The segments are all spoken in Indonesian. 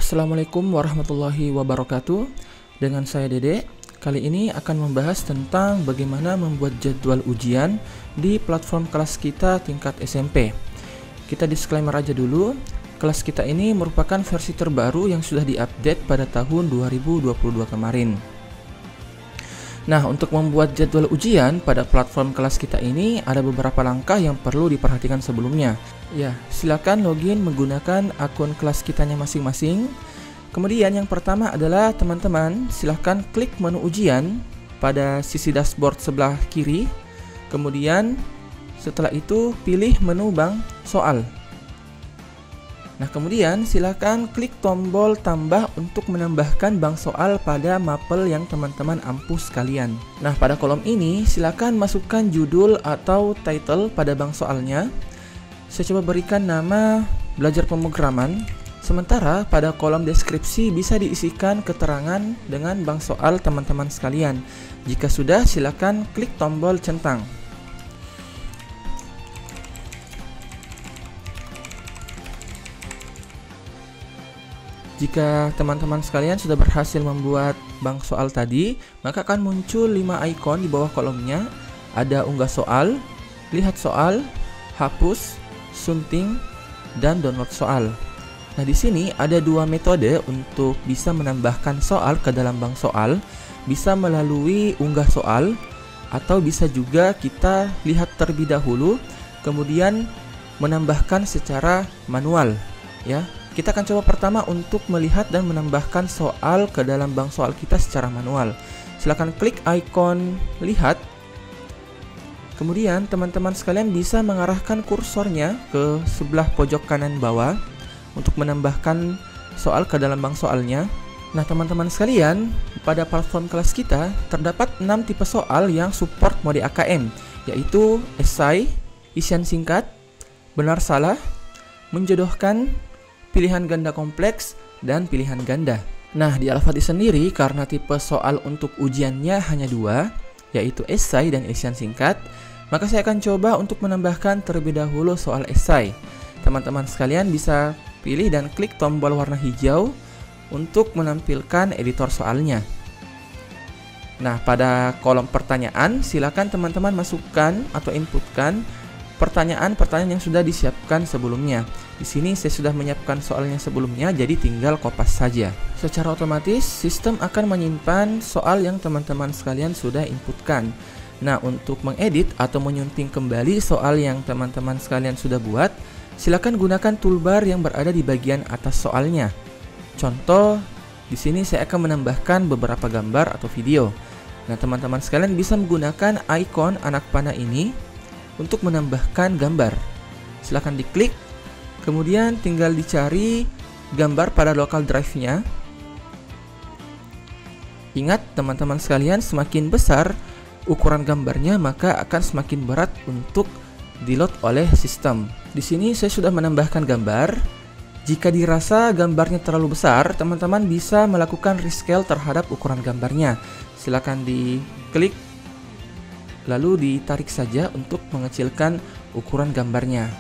Assalamualaikum warahmatullahi wabarakatuh. Dengan saya Dede. Kali ini akan membahas tentang bagaimana membuat jadwal ujian di platform kelas kita tingkat SMP. Kita disclaimer aja dulu. Kelas kita ini merupakan versi terbaru yang sudah diupdate pada tahun 2022 kemarin. Nah, untuk membuat jadwal ujian pada platform kelas kita ini ada beberapa langkah yang perlu diperhatikan sebelumnya. Ya, silakan login menggunakan akun kelas kitanya masing-masing. Kemudian yang pertama adalah teman-teman silakan klik menu ujian pada sisi dashboard sebelah kiri. Kemudian setelah itu pilih menu bank soal. Nah, kemudian silakan klik tombol tambah untuk menambahkan bank soal pada mapel yang teman-teman ampuh sekalian. Nah, pada kolom ini silakan masukkan judul atau title pada bank soalnya. Saya coba berikan nama belajar pemrograman. Sementara pada kolom deskripsi bisa diisikan keterangan dengan bank soal teman-teman sekalian. Jika sudah, silakan klik tombol centang. Jika teman-teman sekalian sudah berhasil membuat bank soal tadi, maka akan muncul 5 ikon di bawah kolomnya. Ada unggah soal, lihat soal, hapus, sunting, dan download soal. Nah, di sini ada 2 metode untuk bisa menambahkan soal ke dalam bank soal. Bisa melalui unggah soal, atau bisa juga kita lihat terlebih dahulu, kemudian menambahkan secara manual, ya. Kita akan coba pertama untuk melihat dan menambahkan soal ke dalam bank soal kita secara manual. Silakan klik ikon lihat. Kemudian teman-teman sekalian bisa mengarahkan kursornya ke sebelah pojok kanan bawah untuk menambahkan soal ke dalam bank soalnya. Nah, teman-teman sekalian, pada platform kelas kita terdapat 6 tipe soal yang support mode AKM, yaitu esai, isian singkat, benar salah, menjodohkan, pilihan ganda kompleks, dan pilihan ganda. Nah, di Al-Fatih sendiri karena tipe soal untuk ujiannya hanya 2, yaitu esai dan isian singkat, maka saya akan coba untuk menambahkan terlebih dahulu soal esai. Teman-teman sekalian bisa pilih dan klik tombol warna hijau untuk menampilkan editor soalnya. Nah, pada kolom pertanyaan silakan teman-teman masukkan atau inputkan pertanyaan-pertanyaan yang sudah disiapkan sebelumnya. Di sini saya sudah menyiapkan soalnya sebelumnya, jadi tinggal kopas saja. Secara otomatis sistem akan menyimpan soal yang teman-teman sekalian sudah inputkan. Nah, untuk mengedit atau menyunting kembali soal yang teman-teman sekalian sudah buat, silakan gunakan toolbar yang berada di bagian atas soalnya. Contoh, di sini saya akan menambahkan beberapa gambar atau video. Nah, teman-teman sekalian bisa menggunakan ikon anak panah ini untuk menambahkan gambar. Silahkan diklik, kemudian tinggal dicari gambar pada local drive-nya. Ingat teman-teman sekalian, semakin besar ukuran gambarnya maka akan semakin berat untuk di-load oleh sistem. Di sini saya sudah menambahkan gambar. Jika dirasa gambarnya terlalu besar, teman-teman bisa melakukan rescale terhadap ukuran gambarnya. Silahkan diklik lalu ditarik saja untuk mengecilkan ukuran gambarnya.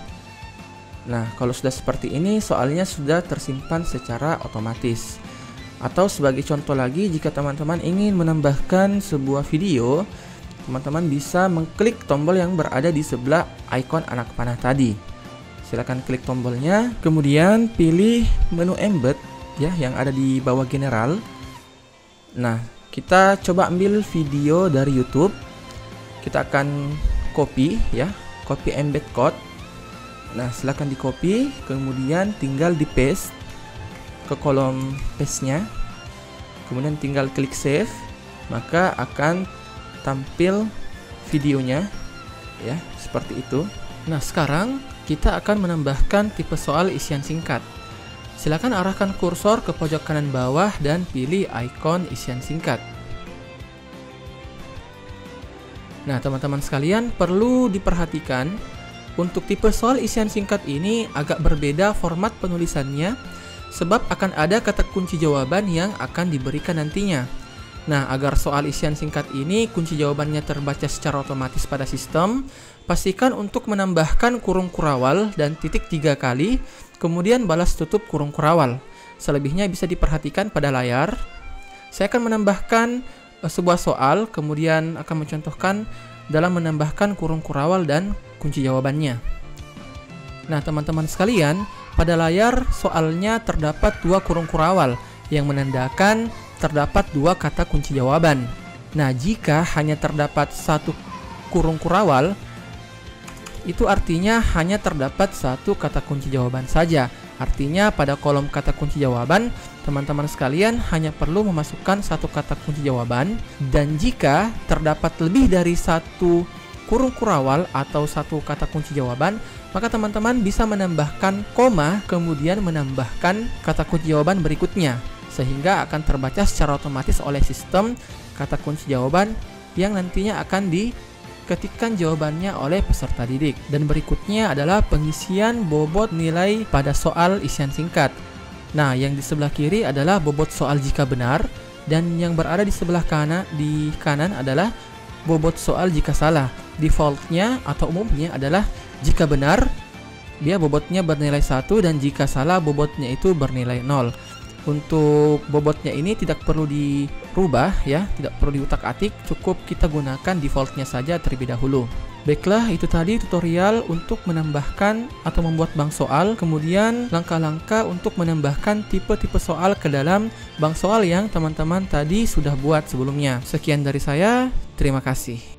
Nah, kalau sudah seperti ini, soalnya sudah tersimpan secara otomatis. Atau sebagai contoh lagi, jika teman-teman ingin menambahkan sebuah video, teman-teman bisa mengklik tombol yang berada di sebelah ikon anak panah tadi. Silakan klik tombolnya, kemudian pilih menu embed ya yang ada di bawah general. Nah, kita coba ambil video dari YouTube. Kita akan copy ya, copy embed code. Nah, silakan di copy, kemudian tinggal di paste ke kolom paste-nya. Kemudian tinggal klik save, maka akan tampil videonya ya, seperti itu. Nah, sekarang kita akan menambahkan tipe soal isian singkat. Silakan arahkan kursor ke pojok kanan bawah dan pilih ikon isian singkat. Nah, teman-teman sekalian, perlu diperhatikan untuk tipe soal isian singkat ini agak berbeda format penulisannya, sebab akan ada kata kunci jawaban yang akan diberikan nantinya. Nah, agar soal isian singkat ini kunci jawabannya terbaca secara otomatis pada sistem, pastikan untuk menambahkan kurung kurawal dan titik 3 kali, kemudian balas tutup kurung kurawal. Selebihnya bisa diperhatikan pada layar. Saya akan menambahkan sebuah soal, kemudian akan mencontohkan dalam menambahkan kurung kurawal dan kunci jawabannya. Nah, teman-teman sekalian, pada layar soalnya terdapat 2 kurung kurawal yang menandakan terdapat 2 kata kunci jawaban. Nah, jika hanya terdapat 1 kurung kurawal, itu artinya hanya terdapat 1 kata kunci jawaban saja. Artinya pada kolom kata kunci jawaban, teman-teman sekalian hanya perlu memasukkan 1 kata kunci jawaban. Dan jika terdapat lebih dari 1 kurung kurawal atau 1 kata kunci jawaban, maka teman-teman bisa menambahkan koma, kemudian menambahkan kata kunci jawaban berikutnya, sehingga akan terbaca secara otomatis oleh sistem kata kunci jawaban yang nantinya akan diketikkan jawabannya oleh peserta didik. Dan berikutnya adalah pengisian bobot nilai pada soal isian singkat. Nah, yang di sebelah kiri adalah bobot soal jika benar, dan yang berada di sebelah kanan adalah bobot soal jika salah. Defaultnya atau umumnya adalah jika benar, dia bobotnya bernilai 1, dan jika salah, bobotnya itu bernilai 0. Untuk bobotnya ini tidak perlu dirubah ya, tidak perlu diutak-atik, cukup kita gunakan defaultnya saja terlebih dahulu. Baiklah, itu tadi tutorial untuk menambahkan atau membuat bank soal, kemudian langkah-langkah untuk menambahkan tipe-tipe soal ke dalam bank soal yang teman-teman tadi sudah buat sebelumnya. Sekian dari saya, terima kasih.